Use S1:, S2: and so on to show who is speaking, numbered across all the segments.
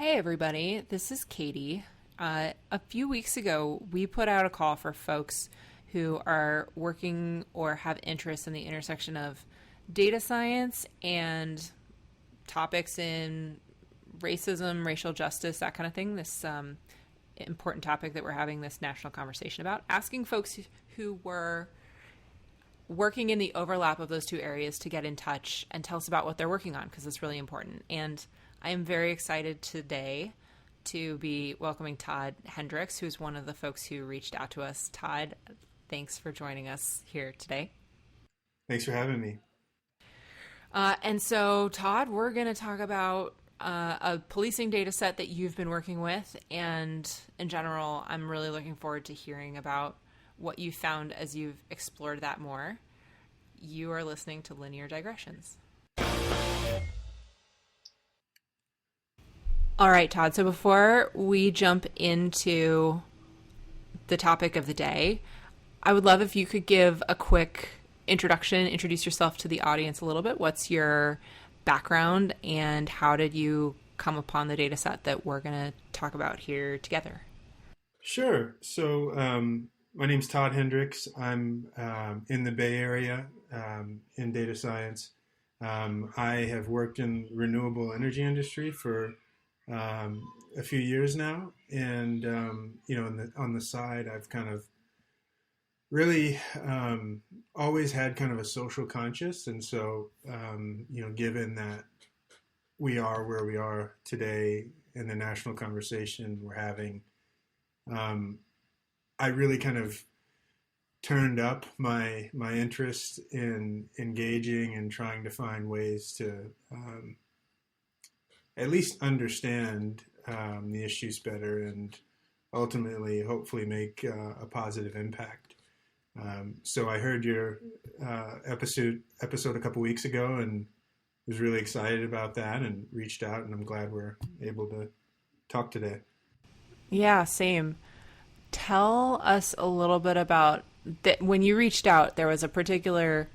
S1: Hey everybody, this is Katie. A few weeks ago, we put out a call for folks who are working or have interest in the intersection of data science and topics in racism, racial justice, that kind of thing. This important topic that we're having this national conversation about, asking folks who were working in the overlap of those two areas to get in touch and tell us about what they're working on, because it's really important. And I am very excited today to be welcoming Todd Hendricks, who's one of the folks who reached out to us. Todd, thanks for joining us here today.
S2: Thanks for having me.
S1: And so, Todd, we're going to talk about a policing data set that you've been working with. And in general, I'm really looking forward to hearing about what you found as you've explored that more. You are listening to Linear Digressions. All right, Todd. So before we jump into the topic of the day, I would love if you could give a quick introduction, introduce yourself to the audience a little bit. What's your background and how did you come upon the data set that we're going to talk about here together?
S2: Sure. So my name's Todd Hendricks. I'm in the Bay Area in data science. I have worked in renewable energy industry for a few years now, and on the side, I've kind of really always had kind of a social conscience, and so given that we are where we are today in the national conversation we're having, I really kind of turned up my interest in engaging and trying to find ways to at least understand the issues better and ultimately, hopefully, make a positive impact. So I heard your episode a couple weeks ago and was really excited about that and reached out, and I'm glad we're able to talk today.
S1: Yeah, same. Tell us a little bit about that. When you reached out, there was a particular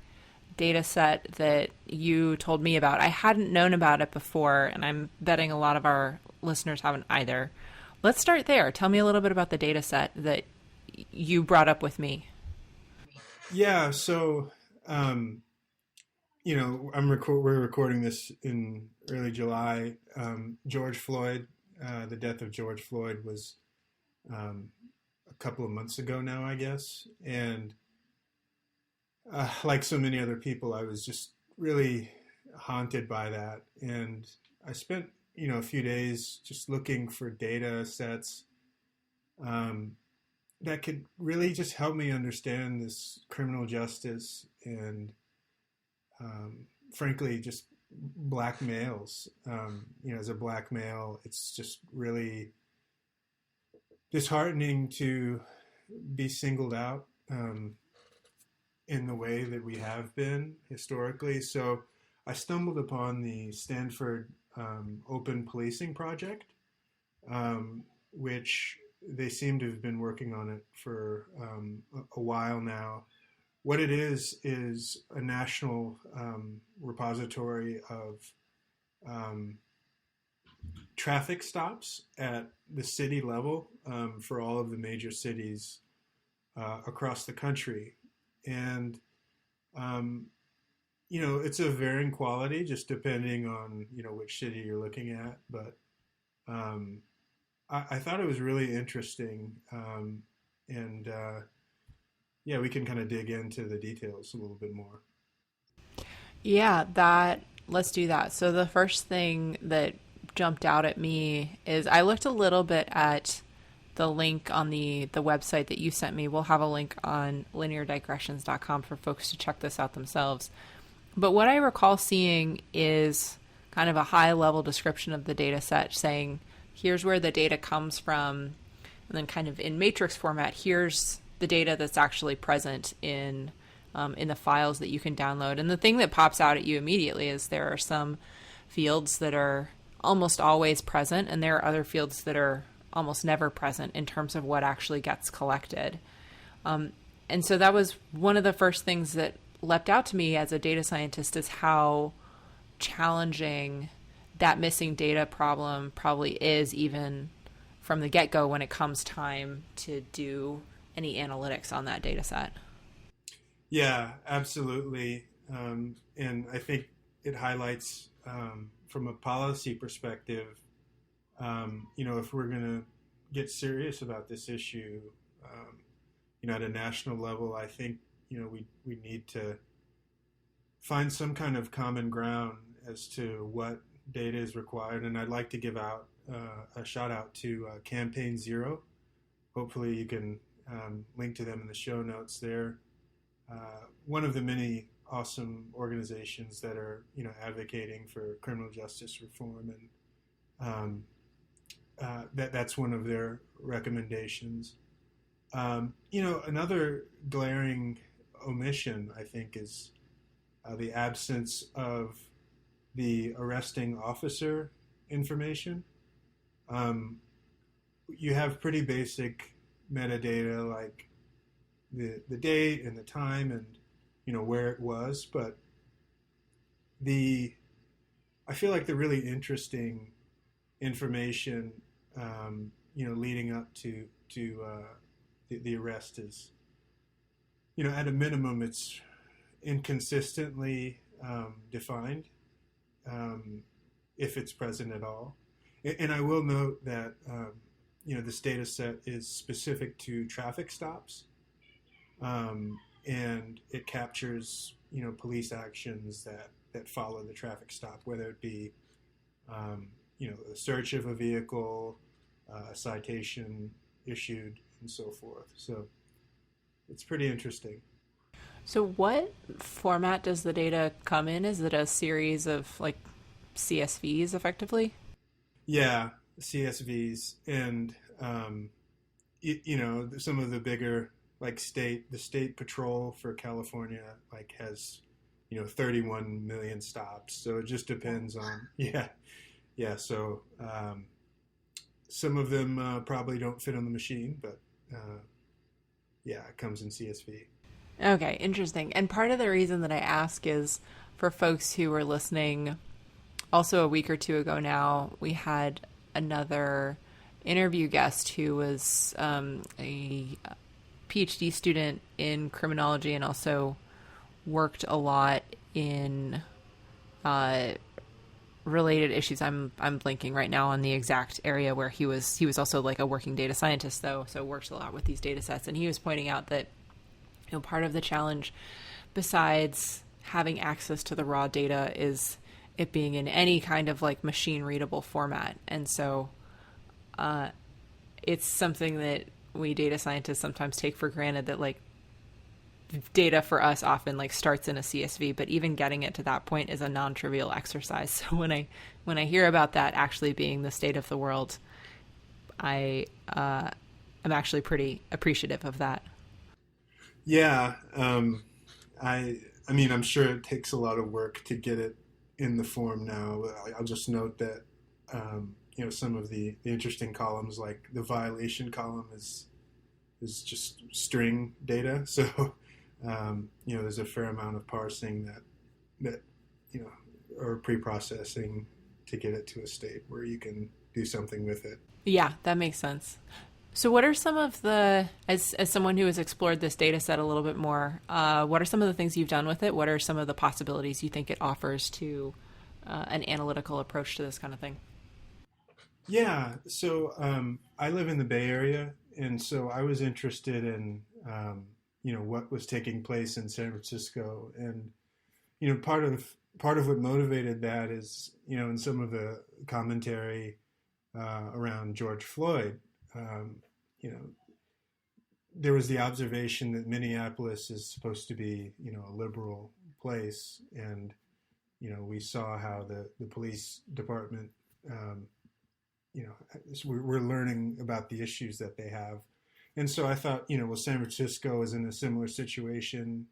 S1: data set that you told me about. I hadn't known about it before, and I'm betting a lot of our listeners haven't either. Let's start there. Tell me a little bit about the data set that you brought up with me.
S2: Yeah, so we're recording this in early July. George Floyd, the death of George Floyd was a couple of months ago now, I guess, and like so many other people, I was just really haunted by that. And I spent, a few days just looking for data sets that could really just help me understand this criminal justice and, frankly, just black males. As a black male, it's just really disheartening to be singled out in the way that we have been historically. So I stumbled upon the Stanford Open Policing project, which they seem to have been working on it for a while now. What it is a national repository of traffic stops at the city level for all of the major cities across the country. And, it's of varying quality, just depending on, which city you're looking at. But I thought it was really interesting. We can kind of dig into the details a little bit more.
S1: Yeah, let's do that. So the first thing that jumped out at me is I looked a little bit at the link on the website that you sent me. We'll have a link on lineardigressions.com for folks to check this out themselves. But what I recall seeing is kind of a high level description of the data set saying, here's where the data comes from. And then kind of in matrix format, here's the data that's actually present in the files that you can download. And the thing that pops out at you immediately is there are some fields that are almost always present, and there are other fields that are almost never present in terms of what actually gets collected. And so that was one of the first things that leapt out to me as a data scientist, is how challenging that missing data problem probably is even from the get-go when it comes time to do any analytics on that data set.
S2: Yeah, absolutely. And I think it highlights from a policy perspective, if we're going to get serious about this issue, at a national level, I think, we need to find some kind of common ground as to what data is required. And I'd like to give out a shout out to Campaign Zero. Hopefully you can link to them in the show notes there. One of the many awesome organizations that are, advocating for criminal justice reform, and that's one of their recommendations. Another glaring omission, I think, is the absence of the arresting officer information. You have pretty basic metadata like the date and the time and where it was, but I feel like the really interesting information leading up to the arrest is at a minimum it's inconsistently defined, if it's present at all. And I will note that this data set is specific to traffic stops, and it captures police actions that follow the traffic stop, whether it be a search of a vehicle, a citation issued, and so forth. So it's pretty interesting.
S1: So what format does the data come in? Is it a series of like CSVs effectively?
S2: Yeah, CSVs, and some of the bigger like the state patrol for California like has 31 million stops. So it just depends on yeah. So some of them probably don't fit on the machine, but it comes in CSV.
S1: Okay, interesting. And part of the reason that I ask is for folks who were listening, also a week or two ago now, we had another interview guest who was a PhD student in criminology and also worked a lot in related issues. I'm blanking right now on the exact area where he was also like a working data scientist though, so worked a lot with these data sets. And he was pointing out that part of the challenge, besides having access to the raw data, is it being in any kind of like machine readable format. And so it's something that we data scientists sometimes take for granted, that like data for us often like starts in a CSV, but even getting it to that point is a non-trivial exercise. So when I hear about that actually being the state of the world, I'm actually pretty appreciative of that.
S2: Yeah, I mean, I'm sure it takes a lot of work to get it in the form now. I'll just note that some of the interesting columns, like the violation column, is just string data. So there's a fair amount of parsing that or pre-processing to get it to a state where you can do something with it.
S1: Yeah, that makes sense. So what are some of the, as someone who has explored this data set a little bit more, what are some of the things you've done with it? What are some of the possibilities you think it offers to an analytical approach to this kind of thing?
S2: Yeah, so I live in the Bay Area, and so I was interested in, what was taking place in San Francisco. And, part of what motivated that is, in some of the commentary around George Floyd, there was the observation that Minneapolis is supposed to be, a liberal place. And, we saw how the police department, we're learning about the issues that they have. And so I thought, San Francisco is in a similar situation.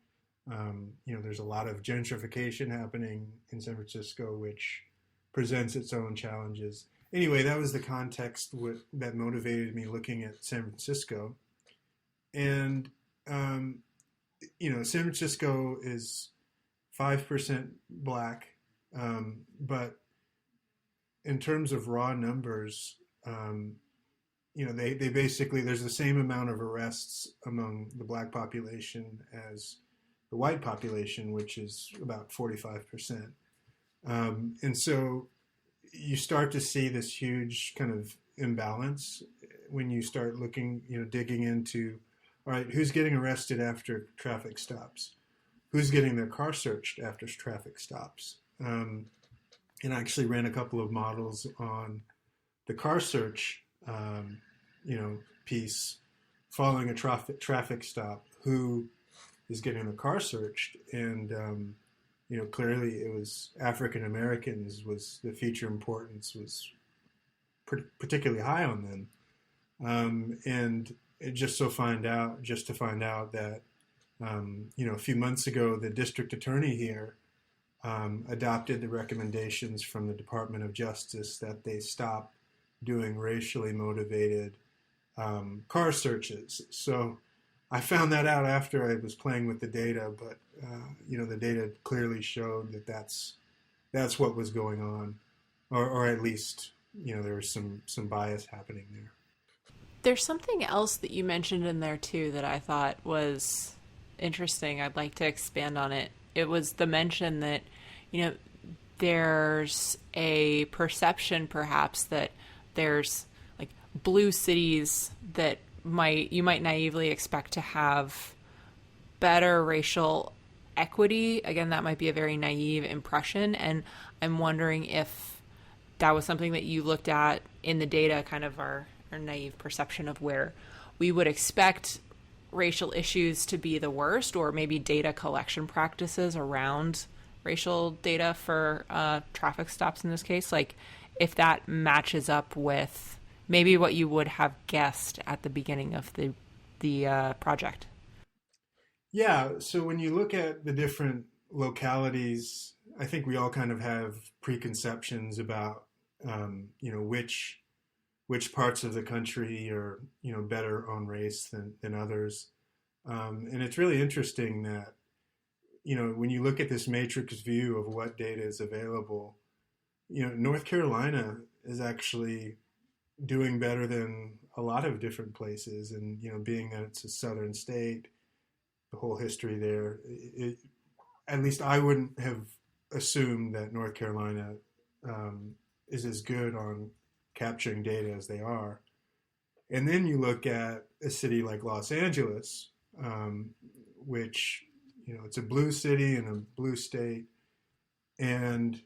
S2: There's a lot of gentrification happening in San Francisco, which presents its own challenges. Anyway, that was the context that motivated me looking at San Francisco. And, San Francisco is 5% black, but in terms of raw numbers, they basically, there's the same amount of arrests among the black population as the white population, which is about 45%. And so you start to see this huge kind of imbalance when you start looking, digging into, all right, who's getting arrested after traffic stops? Who's getting their car searched after traffic stops? And I actually ran a couple of models on the car search, piece following a traffic stop. Who is getting the car searched? And clearly it was African Americans. Was the feature importance was particularly high on them, and it just to find out that a few months ago the district attorney here adopted the recommendations from the Department of Justice that they stop doing racially motivated car searches. So I found that out after I was playing with the data, but the data clearly showed that that's what was going on, or at least there was some bias happening there.
S1: There's something else that you mentioned in there too that I thought was interesting. I'd like to expand on it. It was the mention that there's a perception perhaps that there's like blue cities that you might naively expect to have better racial equity. Again, that might be a very naive impression, and I'm wondering if that was something that you looked at in the data, kind of our naive perception of where we would expect racial issues to be the worst, or maybe data collection practices around racial data for traffic stops in this case, like if that matches up with maybe what you would have guessed at the beginning of the project.
S2: Yeah, so when you look at the different localities, I think we all kind of have preconceptions about which parts of the country are better on race than others, and it's really interesting that when you look at this matrix view of what data is available, North Carolina is actually doing better than a lot of different places, and being that it's a southern state, the whole history there, at least I wouldn't have assumed that North Carolina is as good on capturing data as they are. And then you look at a city like Los Angeles, which it's a blue city in a blue state, and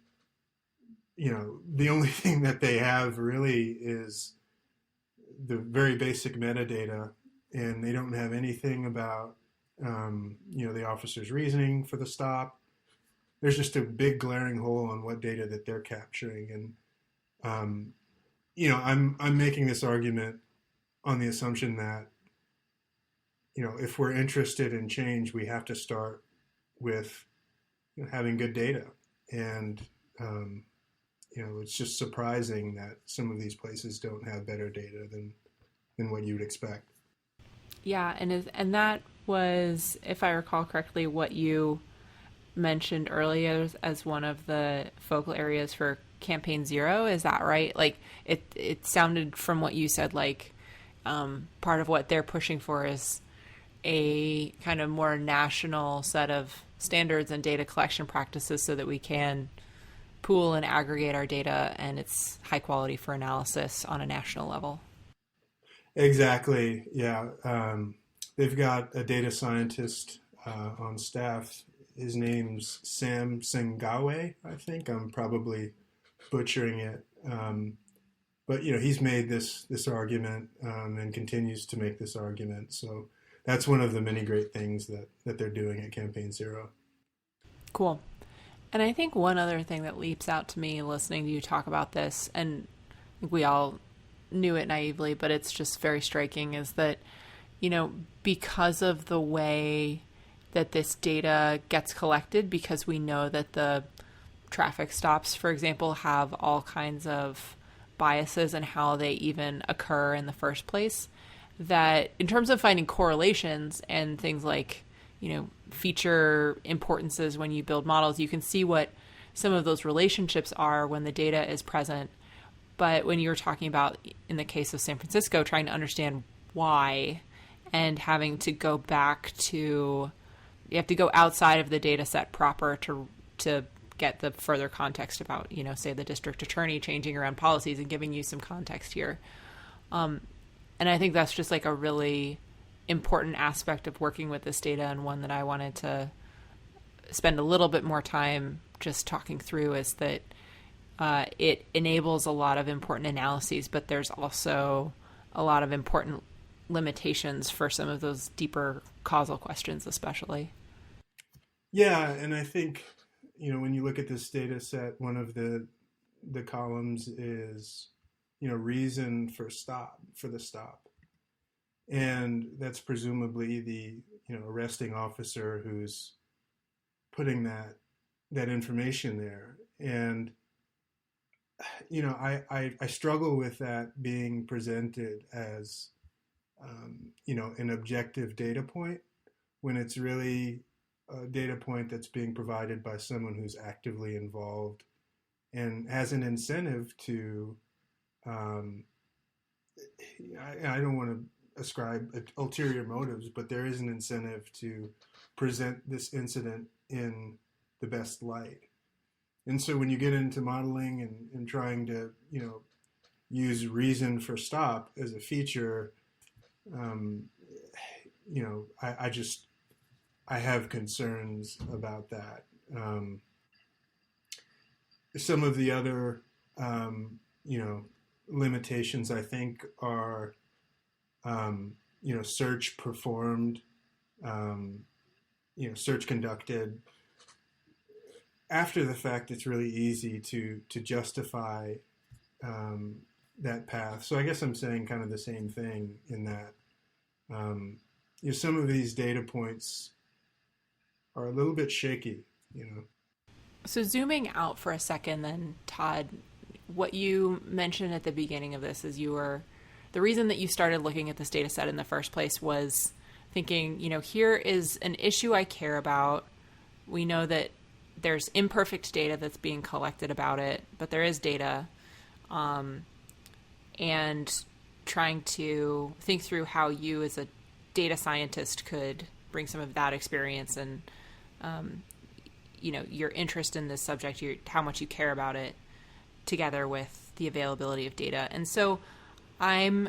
S2: the only thing that they have really is the very basic metadata, and they don't have anything about the officer's reasoning for the stop. There's just a big glaring hole on what data that they're capturing, and I'm making this argument on the assumption that if we're interested in change, we have to start with having good data, and it's just surprising that some of these places don't have better data than what you would expect.
S1: Yeah, and that was, if I recall correctly, what you mentioned earlier as one of the focal areas for Campaign Zero. Is that right? Like it sounded from what you said like part of what they're pushing for is a kind of more national set of standards and data collection practices so that we can pool and aggregate our data and it's high quality for analysis on a national level.
S2: Exactly. Yeah. They've got a data scientist on staff. His name's Sam Sengawe, I think. I'm probably butchering it. But, he's made this argument and continues to make this argument. So that's one of the many great things that they're doing at Campaign Zero.
S1: Cool. And I think one other thing that leaps out to me listening to you talk about this, and we all knew it naively, but it's just very striking, is that, because of the way that this data gets collected, because we know that the traffic stops, for example, have all kinds of biases and how they even occur in the first place, that in terms of finding correlations and things like, feature importances when you build models, you can see what some of those relationships are when the data is present. But when you were talking about, in the case of San Francisco, trying to understand why and having to go back to, you have to go outside of the data set proper to get the further context about, say the district attorney changing around policies and giving you some context here. And I think that's just like a really important aspect of working with this data, and one that I wanted to spend a little bit more time just talking through, is that it enables a lot of important analyses, but there's also a lot of important limitations for some of those deeper causal questions, especially.
S2: Yeah, and I think, when you look at this data set, one of the columns is, reason for the stop. And that's presumably the, arresting officer who's putting that information there. And, I struggle with that being presented as, an objective data point, when it's really a data point that's being provided by someone who's actively involved and has an incentive to, I don't want to ascribe ulterior motives, but there is an incentive to present this incident in the best light. And so when you get into modeling and trying to, use reason for stop as a feature, I have concerns about that. Some of the other, limitations, I think, are, search performed, search conducted. After the fact, it's really easy to justify that path. So I guess I'm saying kind of the same thing, in that some of these data points are a little bit shaky.
S1: So zooming out for a second then, Todd, what you mentioned at the beginning of this is the reason that you started looking at this data set in the first place was thinking, here is an issue I care about. We know that there's imperfect data that's being collected about it, but there is data. And trying to think through how you as a data scientist could bring some of that experience and, your interest in this subject, how much you care about it, together with the availability of data. And so I'm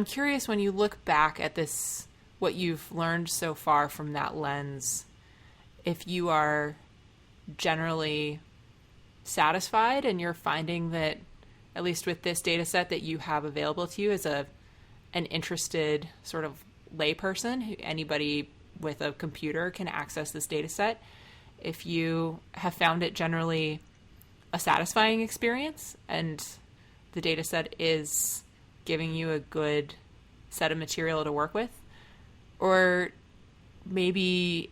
S1: curious, when you look back at this, what you've learned so far from that lens, if you are generally satisfied and you're finding that, at least with this data set that you have available to you as an interested sort of layperson, anybody with a computer can access this data set, if you have found it generally a satisfying experience and the data set is giving you a good set of material to work with, or maybe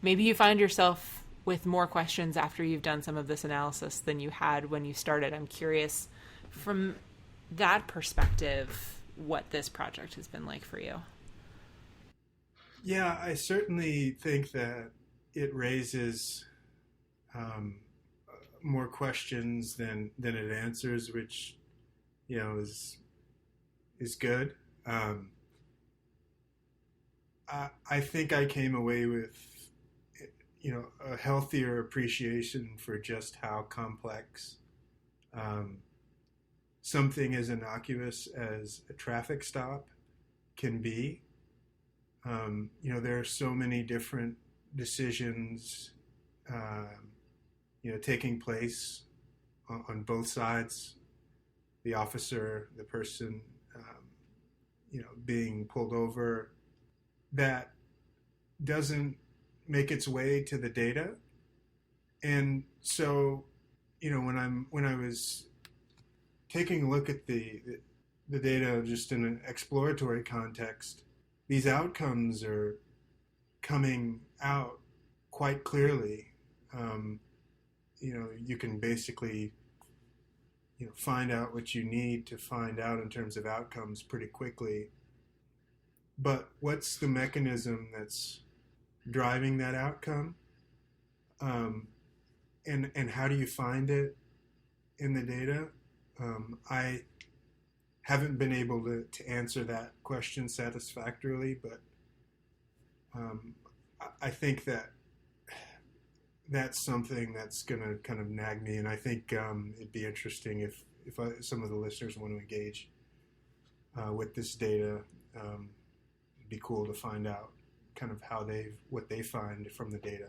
S1: you find yourself with more questions after you've done some of this analysis than you had when you started. I'm curious, from that perspective, what this project has been like for you.
S2: Yeah, I certainly think that it raises more questions than it answers, which is good. I think I came away with a healthier appreciation for just how complex something as innocuous as a traffic stop can be. There are so many different decisions, taking place on both sides, the officer, the person, being pulled over, that doesn't make its way to the data. And so, when I was taking a look at the data just in an exploratory context, these outcomes are coming out quite clearly. You can basically, find out what you need to find out in terms of outcomes pretty quickly. But what's the mechanism that's driving that outcome? And how do you find it in the data? I haven't been able to answer that question satisfactorily, but I think that's something that's going to kind of nag me, and I think it'd be interesting if some of the listeners want to engage with this data. It'd be cool to find out kind of what they find from the data.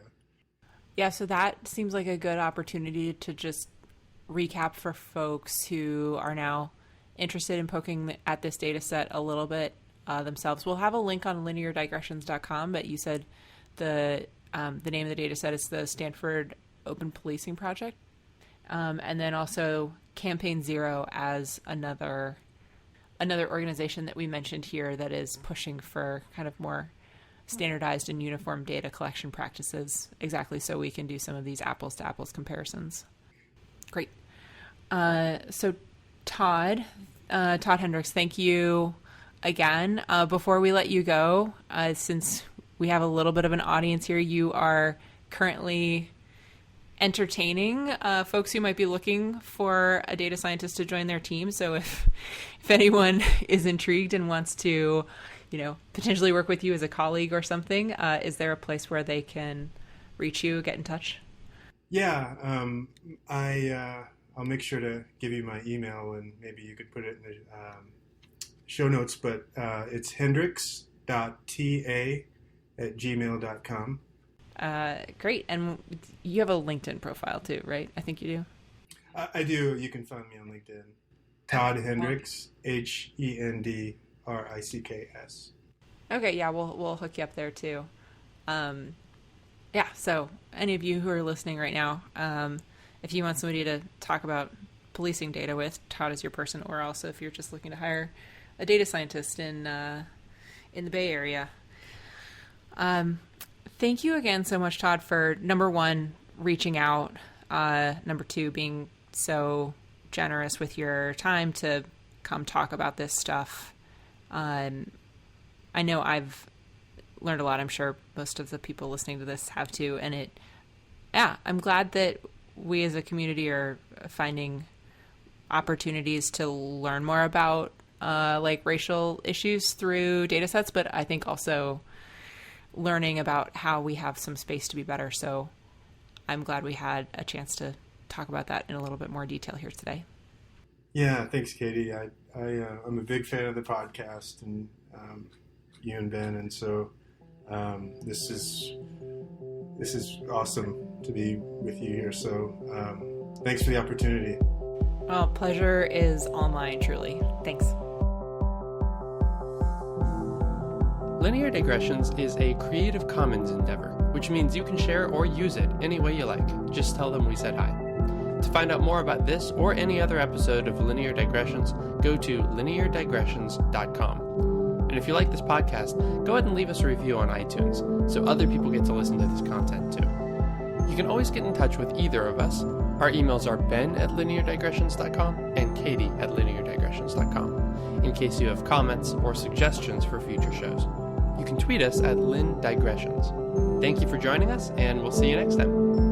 S1: Yeah, so that seems like a good opportunity to just recap for folks who are now interested in poking at this data set a little bit themselves. We'll have a link on lineardigressions.com, but you said the name of the data set is the Stanford Open Policing Project. And then also Campaign Zero as another organization that we mentioned here that is pushing for kind of more standardized and uniform data collection practices, exactly so we can do some of these apples to apples comparisons. Great. So Todd Hendricks, thank you again. Before we let you go, since we have a little bit of an audience here, you are currently entertaining folks who might be looking for a data scientist to join their team. So if anyone is intrigued and wants to, potentially work with you as a colleague or something, is there a place where they can reach you, get in touch?
S2: Yeah, I'll make sure to give you my email, and maybe you could put it in the show notes, but it's hendricks.ta@gmail.com.
S1: Great. And you have a LinkedIn profile too, right? I think you do.
S2: I do. You can find me on LinkedIn. Todd Hendricks, Hendricks.
S1: Okay, yeah, we'll hook you up there too. Yeah, so any of you who are listening right now, if you want somebody to talk about policing data with, Todd is your person, or also if you're just looking to hire a data scientist in the Bay Area. Thank you again so much, Todd, for number one, reaching out, number two, being so generous with your time to come talk about this stuff. I know I've learned a lot. I'm sure most of the people listening to this have too. And I'm glad that we as a community are finding opportunities to learn more about racial issues through data sets, but I think also learning about how we have some space to be better. So I'm glad we had a chance to talk about that in a little bit more detail here today.
S2: Yeah, thanks, Katie. I'm a big fan of the podcast, and you and Ben, and so this is awesome to be with you here. So thanks for the opportunity.
S1: Well, pleasure is all mine, truly. Thanks.
S3: Linear Digressions is a Creative Commons endeavor, which means you can share or use it any way you like. Just tell them we said hi. To find out more about this or any other episode of Linear Digressions, go to lineardigressions.com. And if you like this podcast, go ahead and leave us a review on iTunes so other people get to listen to this content too. You can always get in touch with either of us. Our emails are ben@lineardigressions.com and katie@lineardigressions.com in case you have comments or suggestions for future shows. You can tweet us at lindigressions. Thank you for joining us, and we'll see you next time.